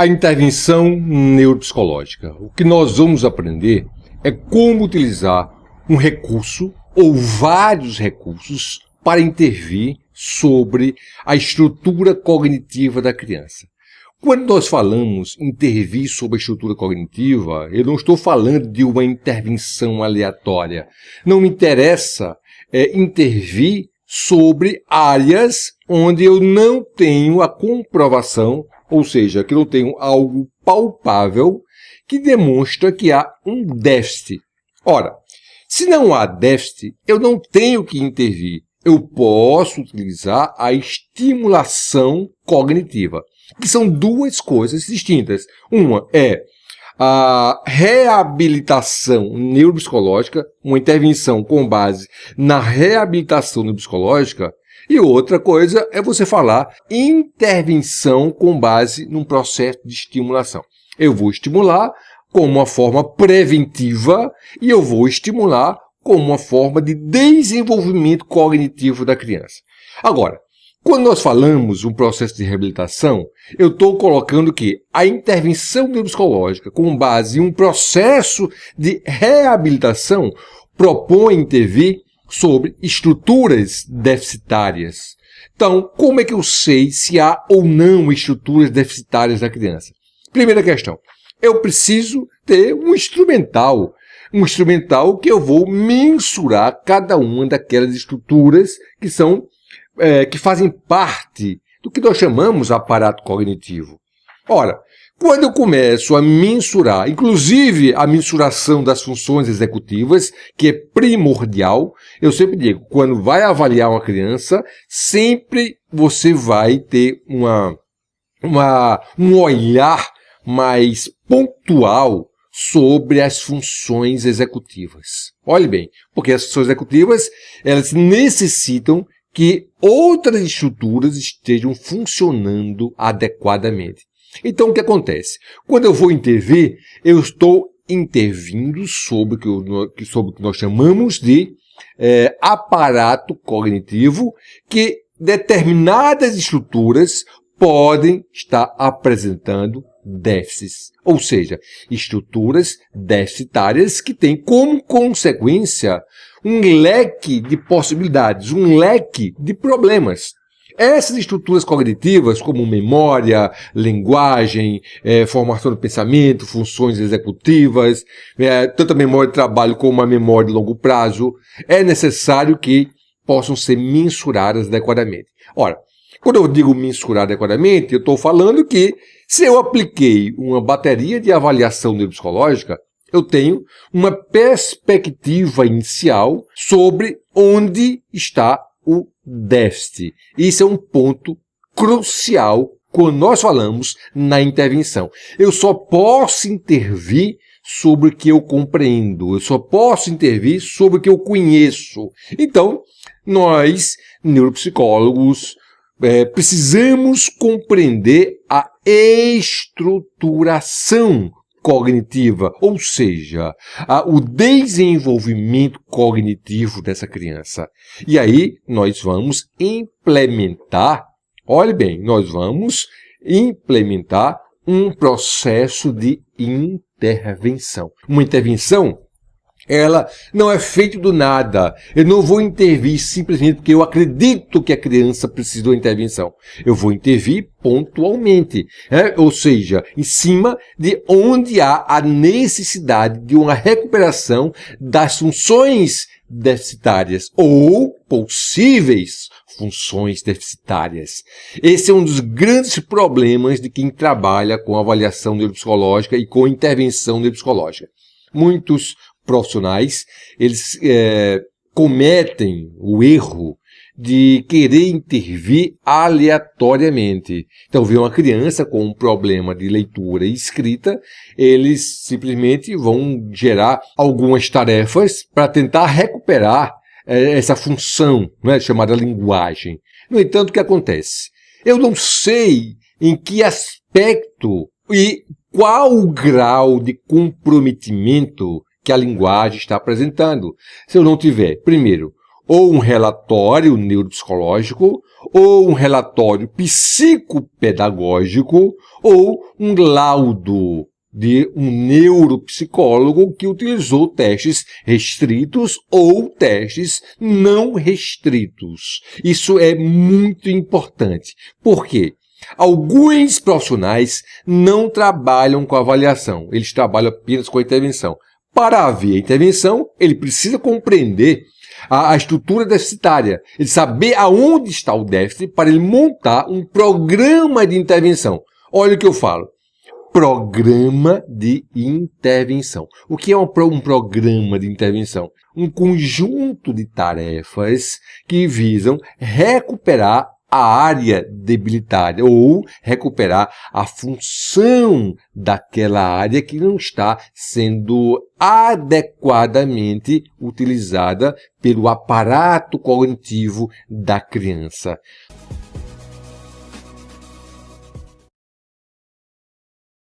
A intervenção neuropsicológica. O que nós vamos aprender é como utilizar um recurso ou vários recursos para intervir sobre a estrutura cognitiva da criança. Quando nós falamos intervir sobre a estrutura cognitiva, eu não estou falando de uma intervenção aleatória. Não me interessa intervir sobre áreas onde eu não tenho a comprovação, ou seja, que não tenho algo palpável que demonstra que há um déficit. Ora, se não há déficit, eu não tenho que intervir. Eu posso utilizar a estimulação cognitiva, que são duas coisas distintas. Uma é a reabilitação neuropsicológica, uma intervenção com base na reabilitação neuropsicológica, e outra coisa é você falar intervenção com base num processo de estimulação. Eu vou estimular como uma forma preventiva e eu vou estimular como uma forma de desenvolvimento cognitivo da criança. Agora, quando nós falamos um processo de reabilitação, eu estou colocando que a intervenção neuropsicológica com base em um processo de reabilitação propõe intervir sobre estruturas deficitárias. Então, como é que eu sei se há ou não estruturas deficitárias na criança? Primeira questão, eu preciso ter um instrumental que eu vou mensurar cada uma daquelas estruturas que fazem parte do que nós chamamos aparato cognitivo. Ora, quando eu começo a mensurar, inclusive a mensuração das funções executivas, que é primordial, eu sempre digo, quando vai avaliar uma criança, sempre você vai ter um olhar mais pontual sobre as funções executivas. Olhe bem, porque as funções executivas, elas necessitam que outras estruturas estejam funcionando adequadamente. Então, o que acontece? Quando eu vou intervir, eu estou intervindo sobre o que nós chamamos de aparato cognitivo, que determinadas estruturas podem estar apresentando déficits, ou seja, estruturas deficitárias que têm como consequência um leque de possibilidades, um leque de problemas. Essas estruturas cognitivas, como memória, linguagem, formação do pensamento, funções executivas, tanto a memória de trabalho como a memória de longo prazo, é necessário que possam ser mensuradas adequadamente. Ora, quando eu digo mensurar adequadamente, eu estou falando que se eu apliquei uma bateria de avaliação neuropsicológica, eu tenho uma perspectiva inicial sobre onde está o déficit. Isso é um ponto crucial quando nós falamos na intervenção. Eu só posso intervir sobre o que eu compreendo. Eu só posso intervir sobre o que eu conheço. Então, nós, neuropsicólogos, precisamos compreender a estruturação cognitiva, ou seja, o desenvolvimento cognitivo dessa criança. E aí nós vamos implementar, olhe bem, nós vamos implementar um processo de intervenção. Uma intervenção, ela não é feita do nada. Eu não vou intervir simplesmente porque eu acredito que a criança precisa de uma intervenção. Eu vou intervir pontualmente, ou seja, em cima de onde há a necessidade de uma recuperação das funções deficitárias ou possíveis funções deficitárias. Esse é um dos grandes problemas de quem trabalha com avaliação neuropsicológica e com intervenção neuropsicológica. Muitos profissionais, eles cometem o erro de querer intervir aleatoriamente. Então, vê uma criança com um problema de leitura e escrita, eles simplesmente vão gerar algumas tarefas para tentar recuperar essa função, chamada linguagem. No entanto, o que acontece? Eu não sei em que aspecto e qual o grau de comprometimento que a linguagem está apresentando. Se eu não tiver, primeiro, ou um relatório neuropsicológico, ou um relatório psicopedagógico, ou um laudo de um neuropsicólogo que utilizou testes restritos ou testes não restritos. Isso é muito importante. Por quê? Alguns profissionais não trabalham com avaliação, eles trabalham apenas com a intervenção. Para haver a intervenção, ele precisa compreender a estrutura deficitária, ele saber aonde está o déficit para ele montar um programa de intervenção. Olha o que eu falo. Programa de intervenção. O que é um programa de intervenção? Um conjunto de tarefas que visam recuperar a área debilitária ou recuperar a função daquela área que não está sendo adequadamente utilizada pelo aparato cognitivo da criança.